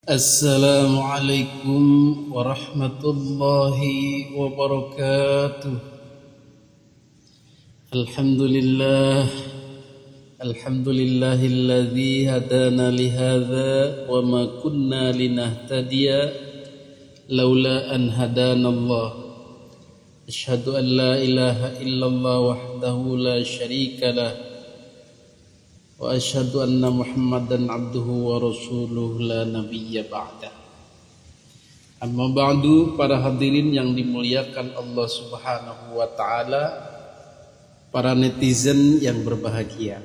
Assalamualaikum warahmatullahi wabarakatuh. Alhamdulillahilladzi hadana lihadza wa ma kunna linahtadiya laula an hadanallah. Asyhadu an la ilaha illallah wahdahu la syarika lah wa asyhadu anna Muhammadan abduhu wa rasuluhu la nabiyya ba'dah. Amma ba'du, para hadirin yang dimuliakan Allah Subhanahu wa taala, para netizen yang berbahagia.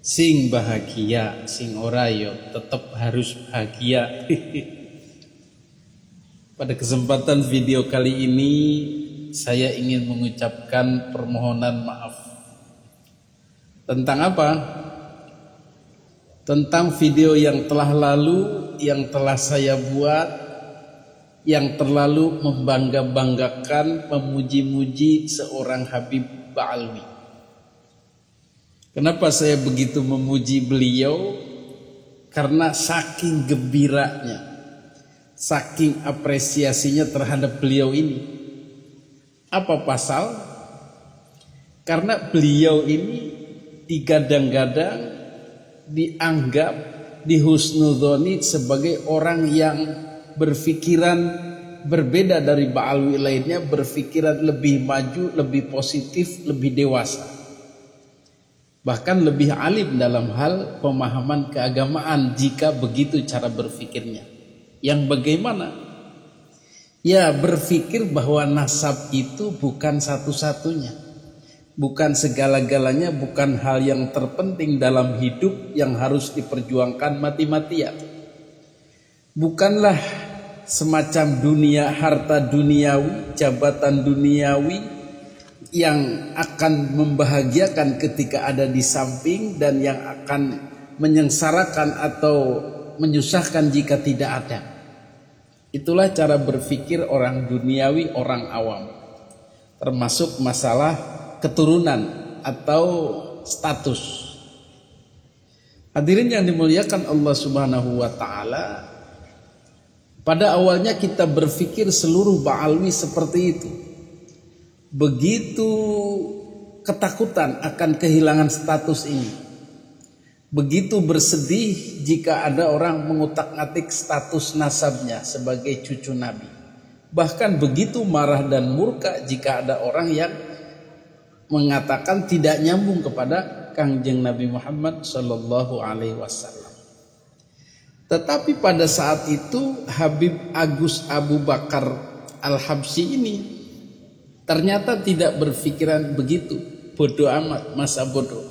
Sing bahagia, sing ora yo tetap harus bahagia. Pada kesempatan video kali ini saya ingin mengucapkan permohonan maaf. Tentang apa? Tentang video yang telah lalu, yang telah saya buat, yang terlalu membangga-banggakan, memuji-muji seorang Habib Ba'alwi. Kenapa saya begitu memuji beliau? Karena saking gembiranya, saking apresiasinya terhadap beliau ini. Apa pasal? Karena beliau ini digadang-gadang, dianggap, dihusnudzoni sebagai orang yang berpikiran berbeda dari Ba'alwi lainnya, berpikiran lebih maju, lebih positif, lebih dewasa, bahkan lebih alim dalam hal pemahaman keagamaan jika begitu cara berpikirnya. Yang bagaimana? Ya, berpikir bahwa nasab itu bukan satu-satunya, bukan segala-galanya, bukan hal yang terpenting dalam hidup yang harus diperjuangkan mati-matian. Bukanlah semacam dunia, harta duniawi, jabatan duniawi yang akan membahagiakan ketika ada di samping dan yang akan menyengsarakan atau menyusahkan jika tidak ada. Itulah cara berpikir orang duniawi, orang awam. Termasuk masalah keturunan atau status. Hadirin yang dimuliakan Allah Subhanahu wa taala, pada awalnya kita berpikir seluruh Ba'alwi seperti itu. Begitu ketakutan akan kehilangan status ini. Begitu bersedih jika ada orang mengutak-atik status nasabnya sebagai cucu Nabi. Bahkan begitu marah dan murka jika ada orang yang mengatakan tidak nyambung kepada Kangjeng Nabi Muhammad sallallahu alaihi wasallam. Tetapi pada saat itu Habib Agus Abu Bakar Al-Habsyi ini ternyata tidak berpikiran begitu. Bodoh amat, masa bodoh.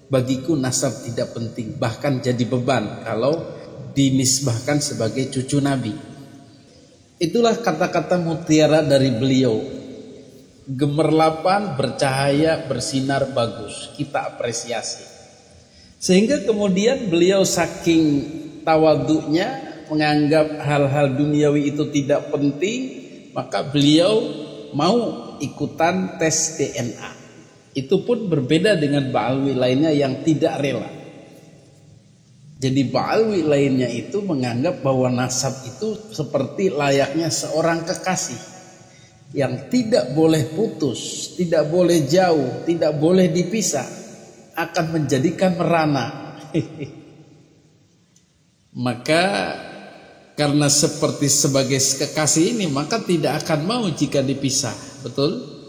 Bagiku nasab tidak penting, bahkan jadi beban kalau dinisbahkan sebagai cucu Nabi. Itulah kata-kata mutiara dari beliau. Gemerlapan, bercahaya, bersinar, bagus. Kita apresiasi. Sehingga kemudian beliau saking tawadhu'nya, menganggap hal-hal duniawi itu tidak penting, maka beliau mau ikutan tes DNA. Itu pun berbeda dengan Ba'alwi lainnya yang tidak rela. Jadi Ba'alwi lainnya itu menganggap bahwa nasab itu seperti layaknya seorang kekasih yang tidak boleh putus, tidak boleh jauh, tidak boleh dipisah, akan menjadikan merana. Maka karena seperti sebagai kekasih ini, maka tidak akan mau jika dipisah. Betul?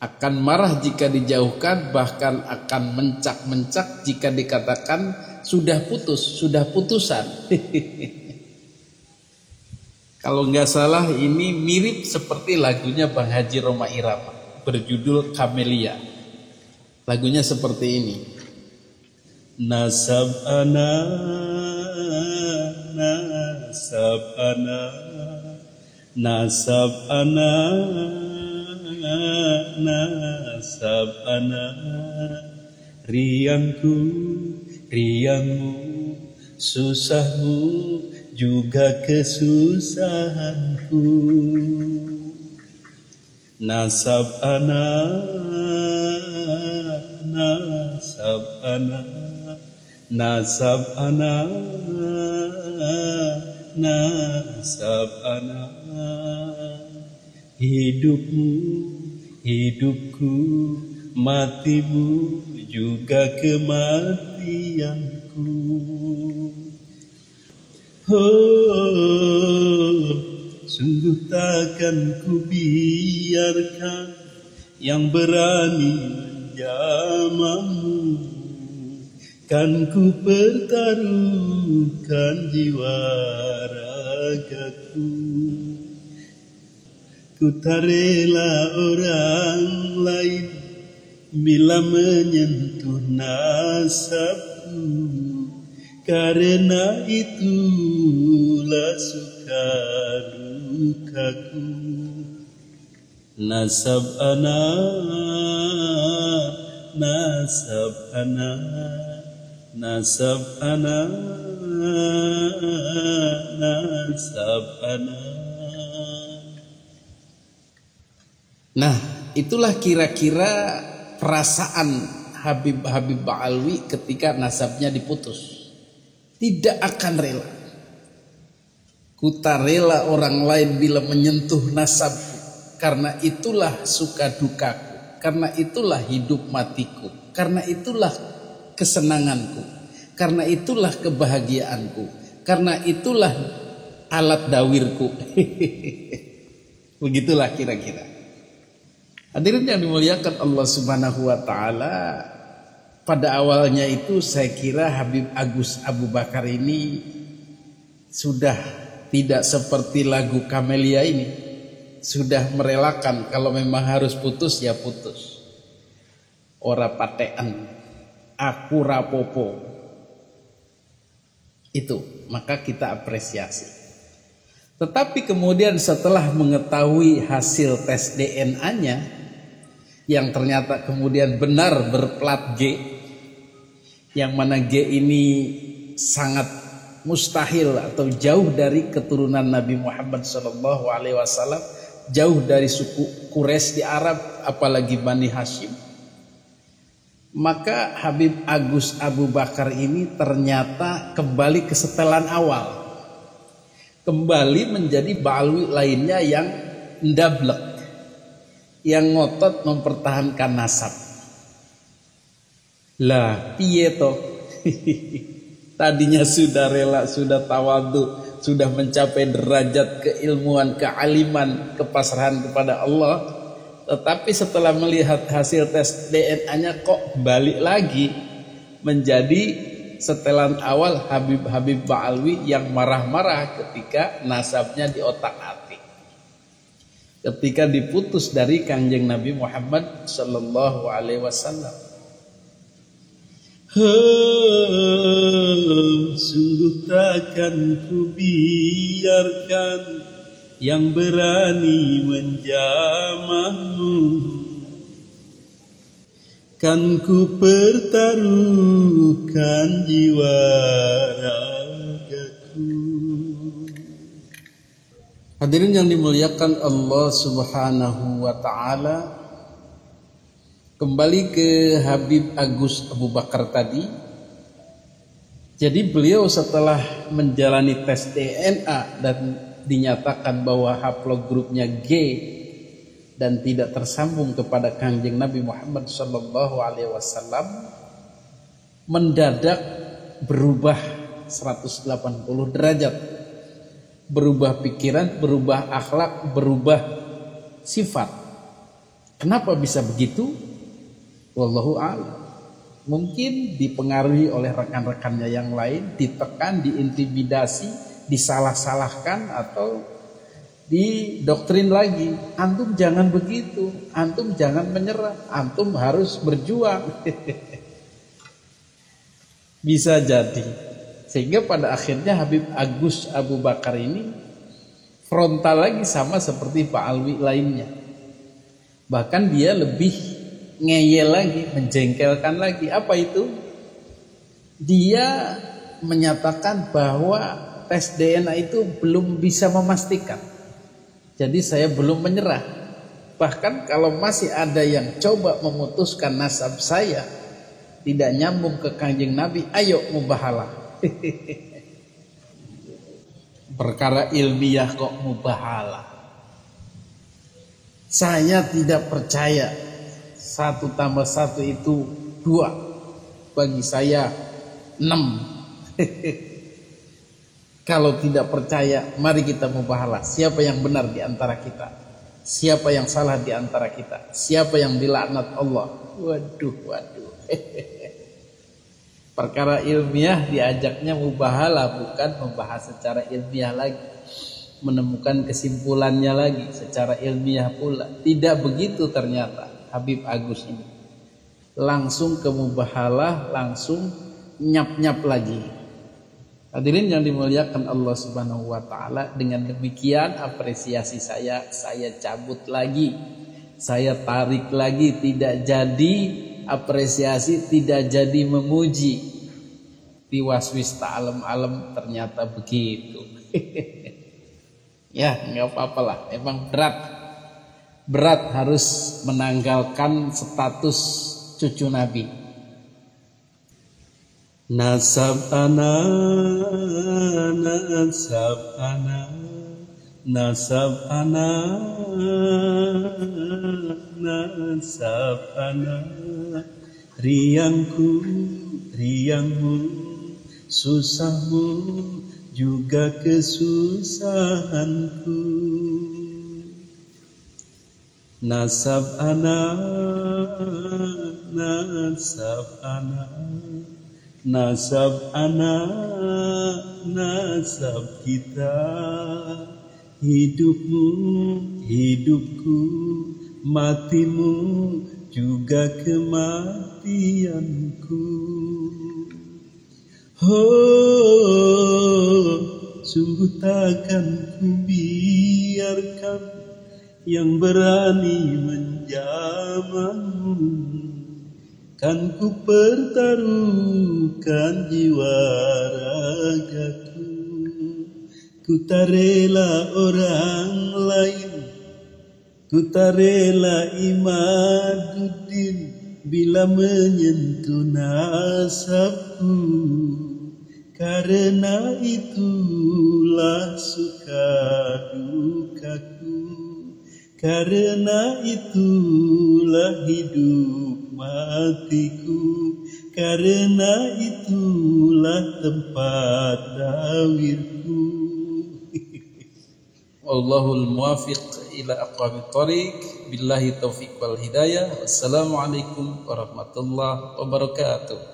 Akan marah jika dijauhkan, bahkan akan mencak-mencak jika dikatakan sudah putus, sudah putusan. Kalau nggak salah ini mirip seperti lagunya Bang Haji Roma Irama berjudul Kamelia. Lagunya seperti ini. Nasab ana, nasab ana, nasab ana, nasab ana, riangku, riangmu, susahmu, juga kesusahanku. Nasab ana, nasab ana, nasab ana, nasab anak. Hidupmu, hidupku, matimu juga kematianku. Oh, sungguh takkan ku biarkan yang berani menjamahmu. Kan ku pertaruhkan jiwa ragaku. Ku tak rela orang lain bila menyentuh nasabku. Karena itulah suka dukaku. Nasab anak, nasab anak, nasab anak, nasab anak. Nah, itulah kira-kira perasaan Habib Ba'alwi ketika nasabnya diputus. Tidak akan rela. Ku tak rela orang lain bila menyentuh nasabku. Karena itulah suka dukaku. Karena itulah hidup matiku. Karena itulah kesenanganku. Karena itulah kebahagiaanku. Karena itulah alat dawirku. Begitulah kira-kira. Hadirin yang dimuliakan Allah Subhanahu wa taala, pada awalnya itu saya kira Habib Agus Abu Bakar ini sudah tidak seperti lagu Kamelia ini, sudah merelakan kalau memang harus putus ya putus. Ora patean, aku rapopo. Itu, maka kita apresiasi. Tetapi kemudian setelah mengetahui hasil tes DNA-nya yang ternyata kemudian benar berplat G, yang mana G ini sangat mustahil atau jauh dari keturunan Nabi Muhammad SAW, jauh dari suku Quraisy di Arab, apalagi Bani Hashim. Maka Habib Agus Abu Bakar ini ternyata kembali ke setelan awal, kembali menjadi Ba'alwi lainnya yang ndablek, yang ngotot mempertahankan nasab. Lah piye toh? Tadinya sudah rela, sudah tawadhu, sudah mencapai derajat keilmuan, kealiman, kepasrahan kepada Allah, tetapi setelah melihat hasil tes DNA-nya kok balik lagi menjadi setelan awal Habib Ba'alwi yang marah-marah ketika nasabnya diotak-atik, ketika diputus dari Kanjeng Nabi Muhammad sallallahu alaihi wasallam. Sungguh takkan ku biarkan yang berani menjamahmu. Kan ku pertaruhkan jiwa ragaku. Hadirin yang dimuliakan Allah Subhanahu wa taala, kembali ke Habib Agus Abu Bakar tadi. Jadi beliau setelah menjalani tes DNA dan dinyatakan bahwa haplogrupnya G dan tidak tersambung kepada Kanjeng Nabi Muhammad SAW, mendadak berubah 180 derajat. Berubah pikiran, berubah akhlak, berubah sifat. Kenapa bisa begitu? Wallahu a'lam. Mungkin dipengaruhi oleh rekan-rekannya yang lain, ditekan, diintimidasi, disalah-salahkan, atau didoktrin lagi. Antum jangan begitu, antum jangan menyerah, antum harus berjuang. Bisa jadi. Sehingga pada akhirnya Habib Agus Abu Bakar ini frontal lagi sama seperti Pak Alwi lainnya. Bahkan dia lebih ngeyel lagi, menjengkelkan lagi. Apa itu? Dia menyatakan bahwa tes DNA itu belum bisa memastikan. Jadi saya belum menyerah. Bahkan kalau masih ada yang coba memutuskan nasab saya tidak nyambung ke Kanjeng Nabi, ayo mubahalah. Perkara ilmiah kok mubahalah. Saya tidak percaya 1 tambah 1 itu 2. Bagi saya 6. Kalau tidak percaya, mari kita mubahalah. Siapa yang benar di antara kita? Siapa yang salah di antara kita? Siapa yang dilaknat Allah? Waduh. Perkara ilmiah diajaknya mubahalah, bukan membahas secara ilmiah lagi, menemukan kesimpulannya lagi secara ilmiah pula. Tidak begitu ternyata Habib Agus ini. Langsung ke mubahalah, langsung nyap-nyap lagi. Hadirin yang dimuliakan Allah Subhanahu wa taala, dengan demikian apresiasi saya cabut lagi. Saya tarik lagi, tidak jadi apresiasi, tidak jadi memuji. Tiwaswis ta'alam-alam ternyata begitu. Ya, enggak apa-apalah. Memang berat harus menanggalkan status cucu Nabi. Nasab ana riangmu susahmu juga kesusahanku. Nasab ana nasab kita, hidupmu hidupku, matimu juga kematianku. Sungguh takkan ku biarkan yang berani menjamanmu. Kan ku pertaruhkan jiwa ragaku. Ku tak rela orang lain, ku tak rela Imaduddin bila menyentuh nasabku. Karena itulah suka dukaku, karena itulah hidup matiku, karena itulah tempat dawirku. Wallahul muwafiq ila aqwamit thoriq. Billahi taufiq wal hidayah. Wassalamualaikum warahmatullahi wabarakatuh.